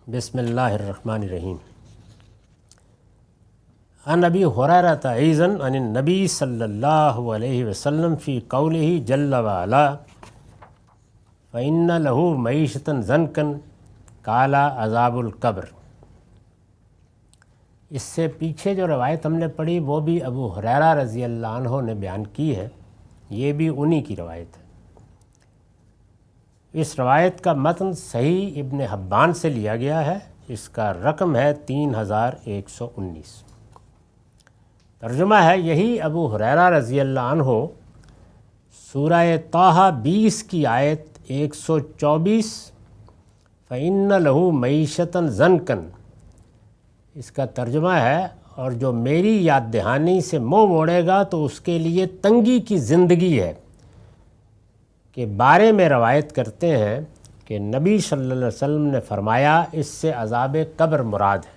بسم اللہ الرحمن الرحیم۔ عن ابی ہریرہ ایضا عن النبی صلی اللہ علیہ وسلم فی قولہ جل وعلا فإن له معیشة ضنکا قال عذاب القبر۔ اس سے پیچھے جو روایت ہم نے پڑھی وہ بھی ابو ہریرہ رضی اللہ عنہ نے بیان کی ہے، یہ بھی انہی کی روایت ہے۔ اس روایت کا متن صحیح ابن حبان سے لیا گیا ہے، اس کا رقم ہے 3119۔ ترجمہ ہے یہی ابو ہریرہ رضی اللہ عنہ سورہ طٰہٰ 20 کی آیت 124 فَإِنَّ لَهُ مَعِیشَةً ضَنْکًا، اس کا ترجمہ ہے اور جو میری یاد دہانی سے منہ موڑے گا تو اس کے لیے تنگی کی زندگی ہے، کے بارے میں روایت کرتے ہیں کہ نبی صلی اللہ علیہ وسلم نے فرمایا اس سے عذاب قبر مراد ہے۔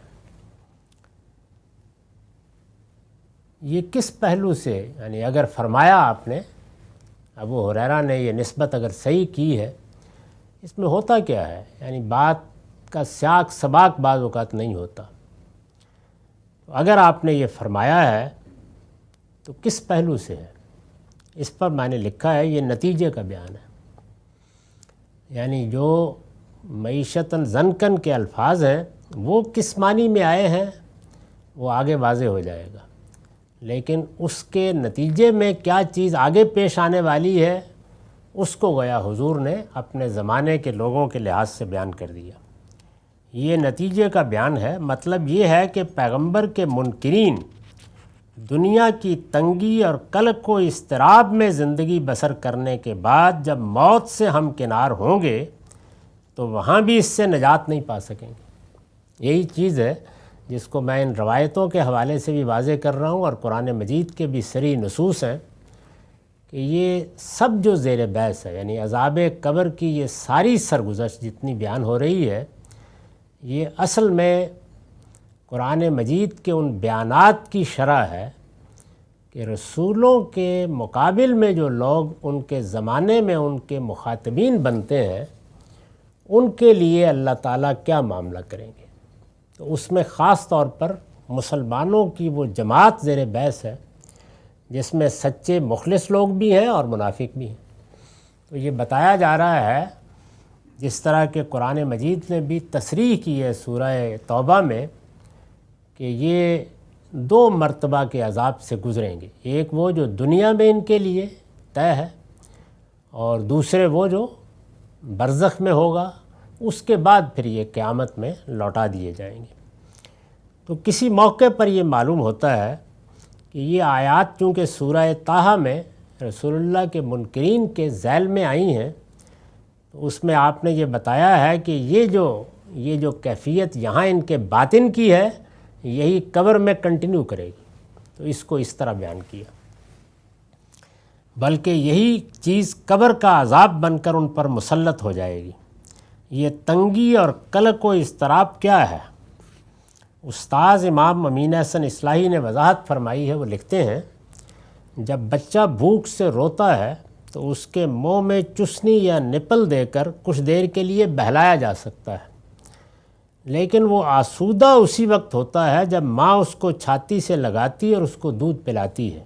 یہ کس پہلو سے، یعنی اگر فرمایا آپ نے، ابو ہریرہ نے یہ نسبت اگر صحیح کی ہے، اس میں ہوتا کیا ہے؟ یعنی بات کا سیاق سباق بعض اوقات نہیں ہوتا۔ اگر آپ نے یہ فرمایا ہے تو کس پہلو سے ہے؟ اس پر میں نے لکھا ہے یہ نتیجے کا بیان ہے، یعنی جو معیشتاً ضنکاً کے الفاظ ہیں وہ کس معنی میں آئے ہیں وہ آگے واضح ہو جائے گا، لیکن اس کے نتیجے میں کیا چیز آگے پیش آنے والی ہے اس کو گویا حضور نے اپنے زمانے کے لوگوں کے لحاظ سے بیان کر دیا۔ یہ نتیجے کا بیان ہے، مطلب یہ ہے کہ پیغمبر کے منکرین دنیا کی تنگی اور قلق و اضطراب میں زندگی بسر کرنے کے بعد جب موت سے ہمکنار ہوں گے تو وہاں بھی اس سے نجات نہیں پا سکیں گے۔ یہی چیز ہے جس کو میں ان روایتوں کے حوالے سے بھی واضح کر رہا ہوں، اور قرآن مجید کے بھی صریح نصوص ہیں کہ یہ سب جو زیر بحث ہے، یعنی عذاب قبر کی یہ ساری سرگزشت جتنی بیان ہو رہی ہے، یہ اصل میں قرآن مجید کے ان بیانات کی شرح ہے کہ رسولوں کے مقابل میں جو لوگ ان کے زمانے میں ان کے مخاطبین بنتے ہیں ان کے لیے اللہ تعالیٰ کیا معاملہ کریں گے۔ تو اس میں خاص طور پر مسلمانوں کی وہ جماعت زیر بحث ہے جس میں سچے مخلص لوگ بھی ہیں اور منافق بھی ہیں۔ تو یہ بتایا جا رہا ہے جس طرح کہ قرآن مجید نے بھی تصریح کی ہے سورہ توبہ میں کہ یہ دو مرتبہ کے عذاب سے گزریں گے، ایک وہ جو دنیا میں ان کے لیے طے ہے، اور دوسرے وہ جو برزخ میں ہوگا، اس کے بعد پھر یہ قیامت میں لوٹا دیے جائیں گے۔ تو کسی موقع پر یہ معلوم ہوتا ہے کہ یہ آیات چونکہ سورہ طٰہٰ میں رسول اللہ کے منکرین کے ذیل میں آئی ہیں، تو اس میں آپ نے یہ بتایا ہے کہ یہ جو کیفیت یہاں ان کے باطن کی ہے یہی قبر میں کنٹینیو کرے گی، تو اس کو اس طرح بیان کیا، بلکہ یہی چیز قبر کا عذاب بن کر ان پر مسلط ہو جائے گی۔ یہ تنگی اور قلق و اضطراب کیا ہے؟ استاذ امام امین احسن اصلاحی نے وضاحت فرمائی ہے، وہ لکھتے ہیں جب بچہ بھوک سے روتا ہے تو اس کے منہ میں چسنی یا نپل دے کر کچھ دیر کے لیے بہلایا جا سکتا ہے، لیکن وہ آسودہ اسی وقت ہوتا ہے جب ماں اس کو چھاتی سے لگاتی اور اس کو دودھ پلاتی ہے،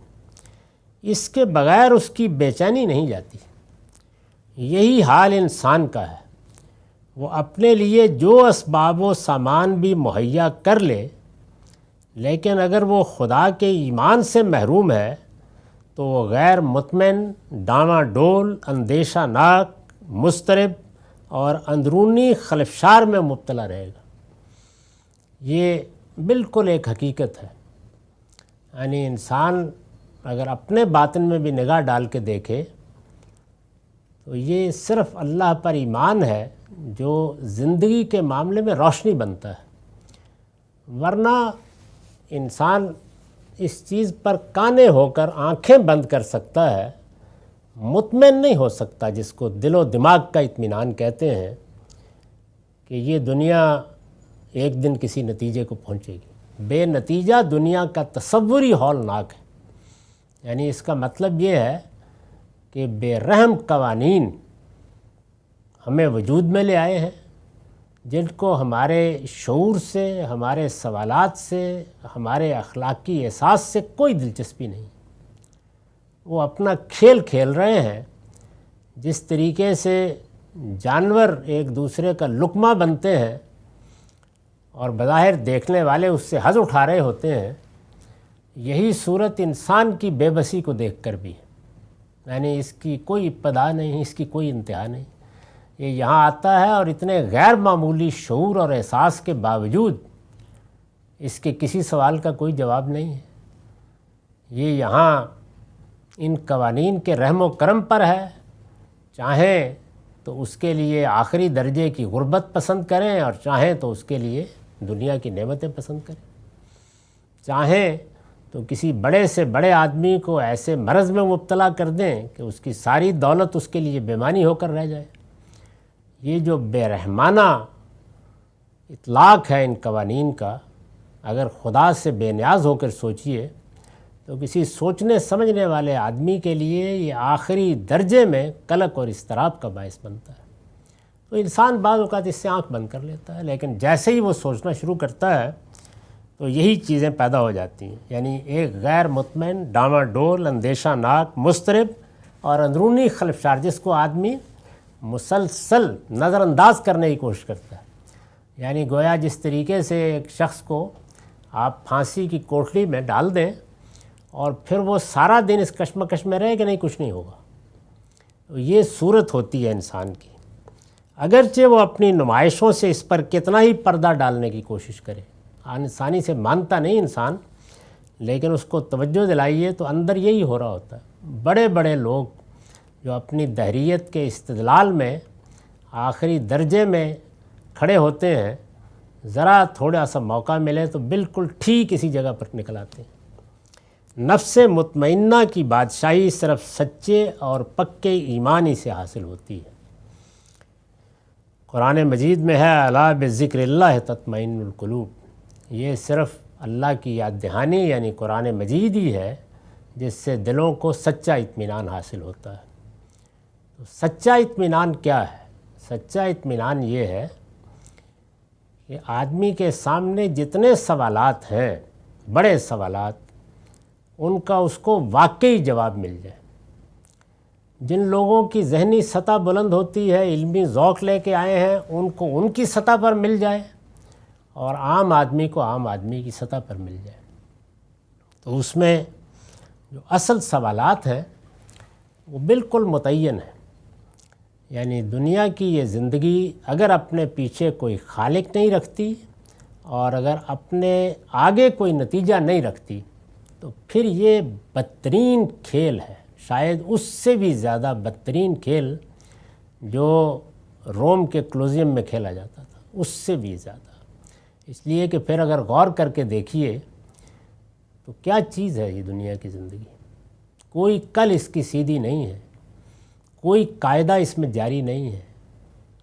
اس کے بغیر اس کی بے چینی نہیں جاتی۔ یہی حال انسان کا ہے، وہ اپنے لیے جو اسباب و سامان بھی مہیا کر لے، لیکن اگر وہ خدا کے ایمان سے محروم ہے تو وہ غیر مطمئن، ڈاواں ڈول، اندیشہ ناک، مضطرب اور اندرونی خلفشار میں مبتلا رہے گا۔ یہ بالکل ایک حقیقت ہے، یعنی انسان اگر اپنے باطن میں بھی نگاہ ڈال کے دیکھے تو یہ صرف اللہ پر ایمان ہے جو زندگی کے معاملے میں روشنی بنتا ہے، ورنہ انسان اس چیز پر کانے ہو کر آنکھیں بند کر سکتا ہے، مطمئن نہیں ہو سکتا، جس کو دل و دماغ کا اطمینان کہتے ہیں، کہ یہ دنیا ایک دن کسی نتیجے کو پہنچے گی۔ بے نتیجہ دنیا کا تصور ہی ہولناک ہے، یعنی اس کا مطلب یہ ہے کہ بے رحم قوانین ہمیں وجود میں لے آئے ہیں جن کو ہمارے شعور سے، ہمارے سوالات سے، ہمارے اخلاقی احساس سے کوئی دلچسپی نہیں۔ وہ اپنا کھیل کھیل رہے ہیں۔ جس طریقے سے جانور ایک دوسرے کا لقمہ بنتے ہیں اور بظاہر دیکھنے والے اس سے حظ اٹھا رہے ہوتے ہیں، یہی صورت انسان کی بے بسی کو دیکھ کر بھی ہے۔ یعنی اس کی کوئی ابتدا نہیں، اس کی کوئی انتہا نہیں۔ یہ یہاں آتا ہے اور اتنے غیر معمولی شعور اور احساس کے باوجود اس کے کسی سوال کا کوئی جواب نہیں ہے۔ یہ یہاں ان قوانین کے رحم و کرم پر ہے۔ چاہیں تو اس کے لیے آخری درجے کی غربت پسند کریں اور چاہیں تو اس کے لیے دنیا کی نعمتیں پسند کریں۔ چاہیں تو کسی بڑے سے بڑے آدمی کو ایسے مرض میں مبتلا کر دیں کہ اس کی ساری دولت اس کے لیے بیمانی ہو کر رہ جائے۔ یہ جو بے رحمانہ اطلاق ہے ان قوانین کا، اگر خدا سے بے نیاز ہو کر سوچیے تو کسی سوچنے سمجھنے والے آدمی کے لیے یہ آخری درجے میں قلق اور اضطراب کا باعث بنتا ہے۔ تو انسان بعض اوقات اس سے آنکھ بند کر لیتا ہے، لیکن جیسے ہی وہ سوچنا شروع کرتا ہے تو یہی چیزیں پیدا ہو جاتی ہیں۔ یعنی ایک غیر مطمئن، ڈاماڈول، اندیشہ ناک، مضطرب اور اندرونی خلفشار جس کو آدمی مسلسل نظر انداز کرنے کی کوشش کرتا ہے۔ یعنی گویا جس طریقے سے ایک شخص کو آپ پھانسی کی کوٹڑی میں ڈال دیں اور پھر وہ سارا دن اس کشمکش میں رہے کہ نہیں کچھ نہیں ہوگا، تو یہ صورت ہوتی ہے انسان کی۔ اگرچہ وہ اپنی نمائشوں سے اس پر کتنا ہی پردہ ڈالنے کی کوشش کرے، آسانی سے مانتا نہیں انسان، لیکن اس کو توجہ دلائیے تو اندر یہی ہو رہا ہوتا ہے۔ بڑے بڑے لوگ جو اپنی دہریت کے استدلال میں آخری درجے میں کھڑے ہوتے ہیں، ذرا تھوڑا سا موقع ملے تو بالکل ٹھیک اسی جگہ پر نکل آتے ہیں۔ نفس مطمئنہ کی بادشاہی صرف سچے اور پکے ایمانی سے حاصل ہوتی ہے۔ قرآن مجید میں ہے الا بذکر اللہ تطمئن القلوب۔ یہ صرف اللہ کی یاد دہانی یعنی قرآن مجید ہی ہے جس سے دلوں کو سچا اطمینان حاصل ہوتا ہے۔ تو سچا اطمینان کیا ہے؟ سچا اطمینان یہ ہے کہ آدمی کے سامنے جتنے سوالات ہیں، بڑے سوالات، ان کا اس کو واقعی جواب مل جائے۔ جن لوگوں کی ذہنی سطح بلند ہوتی ہے، علمی ذوق لے کے آئے ہیں، ان کو ان کی سطح پر مل جائے اور عام آدمی کو عام آدمی کی سطح پر مل جائے۔ تو اس میں جو اصل سوالات ہیں وہ بالکل متعین ہیں۔ یعنی دنیا کی یہ زندگی اگر اپنے پیچھے کوئی خالق نہیں رکھتی اور اگر اپنے آگے کوئی نتیجہ نہیں رکھتی تو پھر یہ بدترین کھیل ہے، شاید اس سے بھی زیادہ بدترین کھیل جو روم کے کلوزیم میں کھیلا جاتا تھا، اس سے بھی زیادہ۔ اس لیے کہ پھر اگر غور کر کے دیکھیے تو کیا چیز ہے یہ دنیا کی زندگی؟ کوئی کل اس کی سیدھی نہیں ہے، کوئی قاعدہ اس میں جاری نہیں ہے،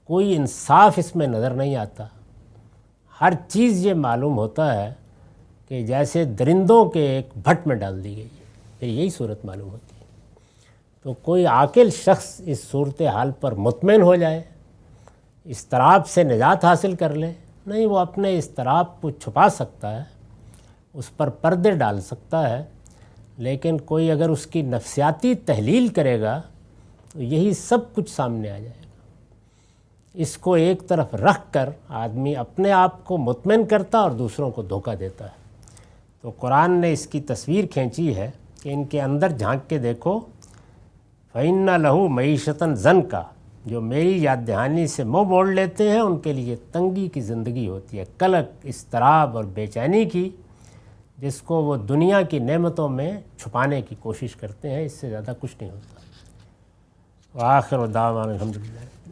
کوئی انصاف اس میں نظر نہیں آتا۔ ہر چیز یہ معلوم ہوتا ہے کہ جیسے درندوں کے ایک بھٹ میں ڈال دی گئی ہے، پھر یہی صورت معلوم ہوتی ہے۔ تو کوئی عاقل شخص اس صورتحال پر مطمئن ہو جائے، اضطراب سے نجات حاصل کر لے؟ نہیں، وہ اپنے اضطراب کو چھپا سکتا ہے، اس پر پردے ڈال سکتا ہے، لیکن کوئی اگر اس کی نفسیاتی تحلیل کرے گا تو یہی سب کچھ سامنے آ جائے گا۔ اس کو ایک طرف رکھ کر آدمی اپنے آپ کو مطمئن کرتا اور دوسروں کو دھوکہ دیتا ہے۔ تو قرآن نے اس کی تصویر کھینچی ہے کہ ان کے اندر جھانک کے دیکھو، فَإِنَّ لَهُ مَعِيشَةً ضَنْكَ، جو میری یاد دہانی سے منہ موڑ لیتے ہیں ان کے لیے تنگی کی زندگی ہوتی ہے، قلق، اضطراب اور بے چینی کی، جس کو وہ دنیا کی نعمتوں میں چھپانے کی کوشش کرتے ہیں۔ اس سے زیادہ کچھ نہیں ہوتا۔ وآخر دعوانا الحمدللہ۔